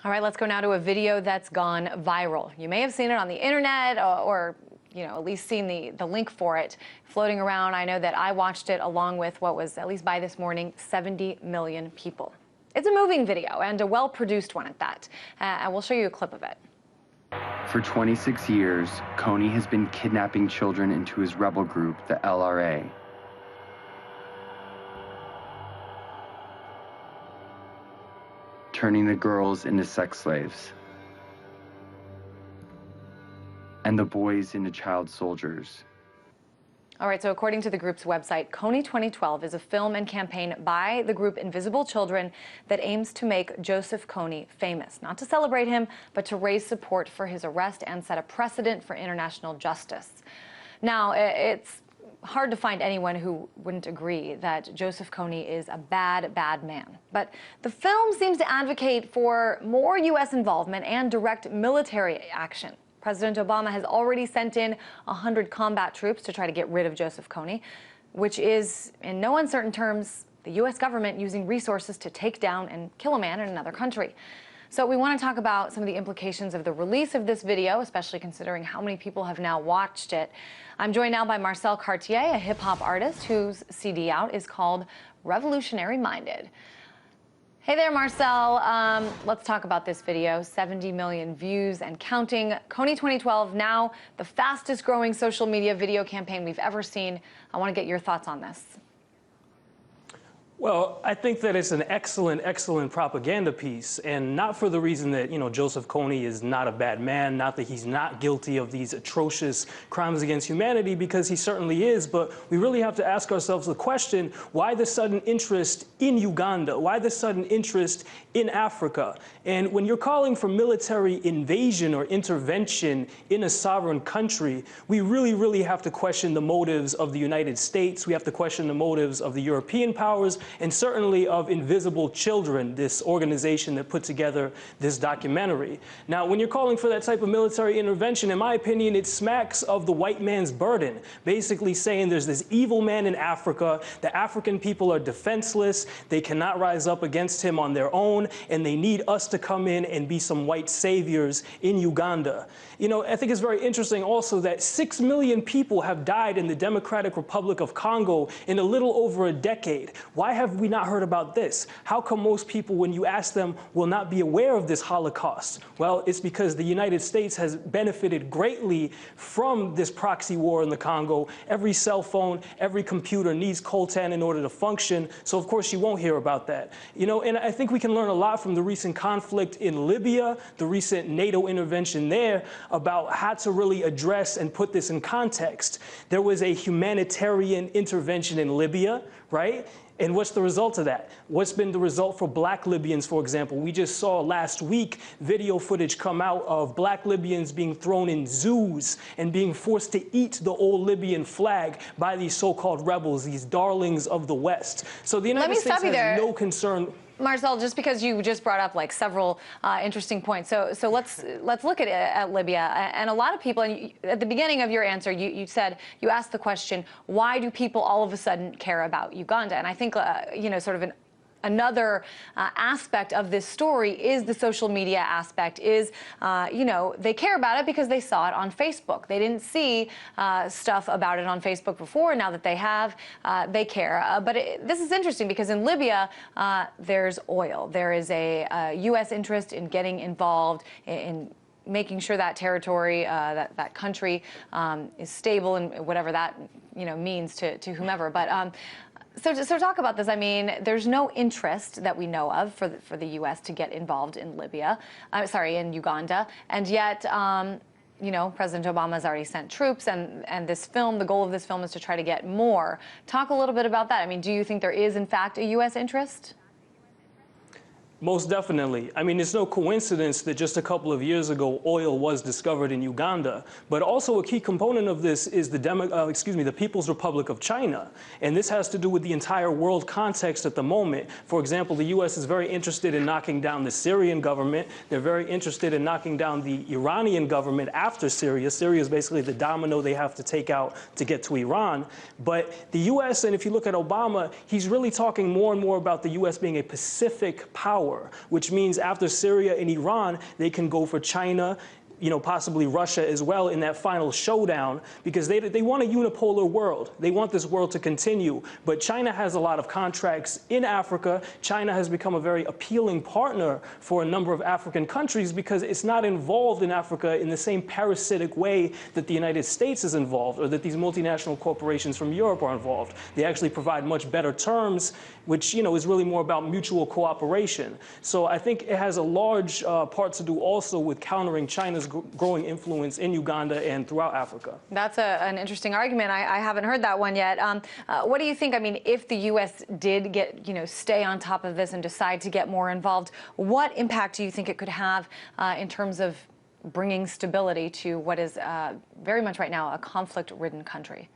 All right, let's go now to a video that's gone viral. You may have seen it on the internet or at least seen the link for it floating around. I know that I watched it along with what was, at least by this morning, 70 million people. It's a moving video and a well-produced one at that. And we'll show you a clip of it. For 26 years, Kony has been kidnapping children into his rebel group, the LRA. Turning the girls into sex slaves and the boys into child soldiers. All right, so according to the group's website, Kony 2012 is a film and campaign by the group Invisible Children that aims to make Joseph Kony famous, not to celebrate him, but to raise support for his arrest and set a precedent for international justice. Now, it's hard to find anyone who wouldn't agree that Joseph Kony is a bad man. But the film seems to advocate for more U.S. involvement and direct military action. President Obama has already sent in 100 combat troops to try to get rid of Joseph Kony, which is, in no uncertain terms, the U.S. government using resources to take down and kill a man in another country. So we want to talk about some of the implications of the release of this video, especially considering how many people have now watched it. I'm joined now by Marcel Cartier, a hip-hop artist whose CD out is called Revolutionary Minded. Hey there, Marcel. Let's talk about this video. 70 million views and counting. Kony 2012, now the fastest growing social media video campaign we've ever seen. I want to get your thoughts on this. Well, I think that it's an excellent propaganda piece, and not for the reason that, Joseph Kony is not a bad man, not that he's not guilty of these atrocious crimes against humanity, because he certainly is, but we really have to ask ourselves the question, why the sudden interest in Uganda? Why the sudden interest in Africa? And when you're calling for military invasion or intervention in a sovereign country, we really have to question the motives of the United States. We have to question the motives of the European powers, and certainly of Invisible Children, this organization that put together this documentary. Now, when you're calling for that type of military intervention, in my opinion, it smacks of the white man's burden, basically saying there's this evil man in Africa, the African people are defenseless, they cannot rise up against him on their own, and they need us to come in and be some white saviors in Uganda. I think it's very interesting also that 6 million people have died in the Democratic Republic of Congo in a little over a decade. Why have we not heard about this? How come most people, when you ask them, will not be aware of this Holocaust? Well, it's because the United States has benefited greatly from this proxy war in the Congo. Every cell phone, every computer needs coltan in order to function, so of course you won't hear about that. And I think we can learn a lot from the recent conflict in Libya, the recent NATO intervention there, about how to really address and put this in context. There was a humanitarian intervention in Libya, right? And what's the result of that? What's been the result for black Libyans, for example? We just saw last week video footage come out of black Libyans being thrown in zoos and being forced to eat the old Libyan flag by these so-called rebels, these darlings of the West. So the United States has no concern. Marcel, just because you just brought up several interesting points, so let's look at Libya. And a lot of people, and at the beginning of your answer, you said, you asked the question, why do people all of a sudden care about Uganda? And I think sort of another aspect of this story is the social media aspect, is, they care about it because they saw it on Facebook. They didn't see stuff about it on Facebook before. Now that they have, they care. But this is interesting because in Libya, there's oil. There is a U.S. interest in getting involved in making sure that territory, that country is stable, and whatever that means to whomever. But So talk about this. I mean, there's no interest that we know of for the U.S. to get involved in Libya, in Uganda, and yet, President Obama has already sent troops, and this film, the goal of this film is to try to get more. Talk a little bit about that. I mean, do you think there is, in fact, a U.S. interest? Most definitely. I mean, it's no coincidence that just a couple of years ago, oil was discovered in Uganda. But also a key component of this is the People's Republic of China. And this has to do with the entire world context at the moment. For example, the U.S. is very interested in knocking down the Syrian government. They're very interested in knocking down the Iranian government after Syria. Syria is basically the domino they have to take out to get to Iran. But the U.S., and if you look at Obama, he's really talking more and more about the U.S. being a Pacific power. power, which means after Syria and Iran, they can go for China, possibly Russia as well in that final showdown, because they want a unipolar world. They want this world to continue. But China has a lot of contracts in Africa. China has become a very appealing partner for a number of African countries because it's not involved in Africa in the same parasitic way that the United States is involved or that these multinational corporations from Europe are involved. They actually provide much better terms, which is really more about mutual cooperation. So I think it has a large part to do also with countering China's growing influence in Uganda and throughout Africa. That's an interesting argument. I haven't heard that one yet. What do you think? I mean, if the U.S. did stay on top of this and decide to get more involved, what impact do you think it could have in terms of bringing stability to what is very much right now a conflict-ridden country?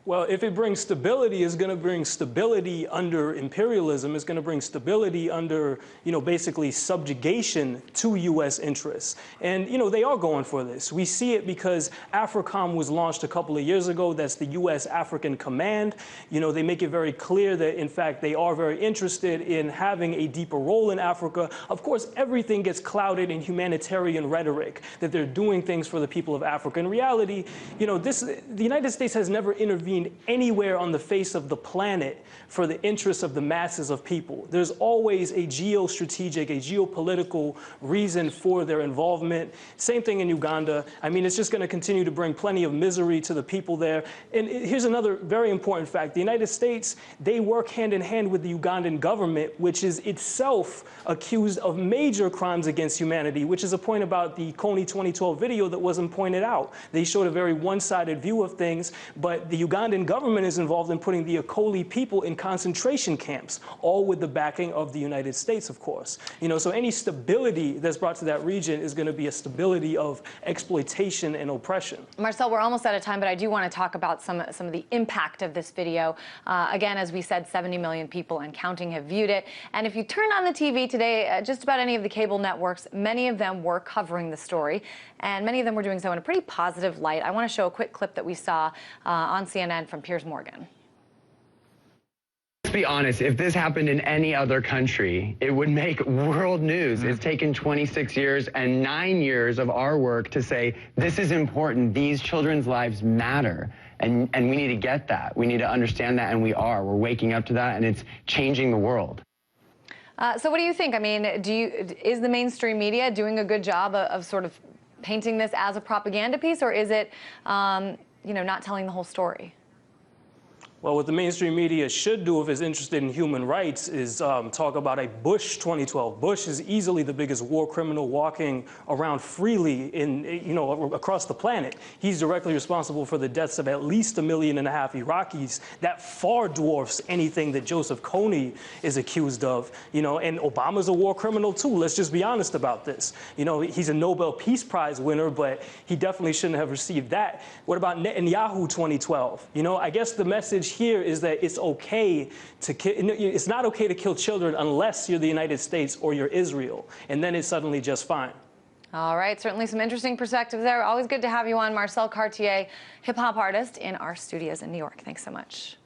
Well, if it brings stability, it's going to bring stability under imperialism. It's going to bring stability under, basically subjugation to U.S. interests. And, they are going for this. We see it because AFRICOM was launched a couple of years ago. That's the U.S. African Command. They make it very clear that, in fact, they are very interested in having a deeper role in Africa. Of course, everything gets clouded in humanitarian rhetoric, that they're doing things for the people of Africa. In reality, the United States has never intervened anywhere on the face of the planet for the interests of the masses of people. There's always a geostrategic, a geopolitical reason for their involvement. Same thing in Uganda. I mean, it's just going to continue to bring plenty of misery to the people there. And here's another very important fact. The United States, they work hand in hand with the Ugandan government, which is itself accused of major crimes against humanity, which is a point about the Kony 2012 video that wasn't pointed out. They showed a very one-sided view of things, but the Ugandan government is involved in putting the Akoli people in concentration camps, all with the backing of the United States, of course. So any stability that's brought to that region is going to be a stability of exploitation and oppression. Marcel, we're almost out of time, but I do want to talk about some of the impact of this video. Again, as we said, 70 million people and counting have viewed it. And if you turn on the TV today, just about any of the cable networks, many of them were covering the story, and many of them were doing so in a pretty positive light. I want to show a quick clip that we saw on CNN from Piers Morgan. Let's be honest, if this happened in any other country, it would make world news. It's taken 26 years and 9 years of our work to say, this is important, these children's lives matter. And we need to get that. We need to understand that, and we are. We're waking up to that, and it's changing the world. So what do you think? I mean, is the mainstream media doing a good job of sort of painting this as a propaganda piece, or is it, not telling the whole story? Well, what the mainstream media should do if it's interested in human rights is talk about a Bush 2012. Bush is easily the biggest war criminal walking around freely across the planet. He's directly responsible for the deaths of at least 1.5 million Iraqis. That far dwarfs anything that Joseph Kony is accused of. And Obama's a war criminal too. Let's just be honest about this. He's a Nobel Peace Prize winner, but he definitely shouldn't have received that. What about Netanyahu 2012? I guess the message here is that it's okay to it's not okay to kill children unless you're the United States or you're Israel, and then it's suddenly just fine. All right, certainly some interesting perspectives there. Always good to have you on, Marcel Cartier, hip-hop artist in our studios in New York. Thanks so much.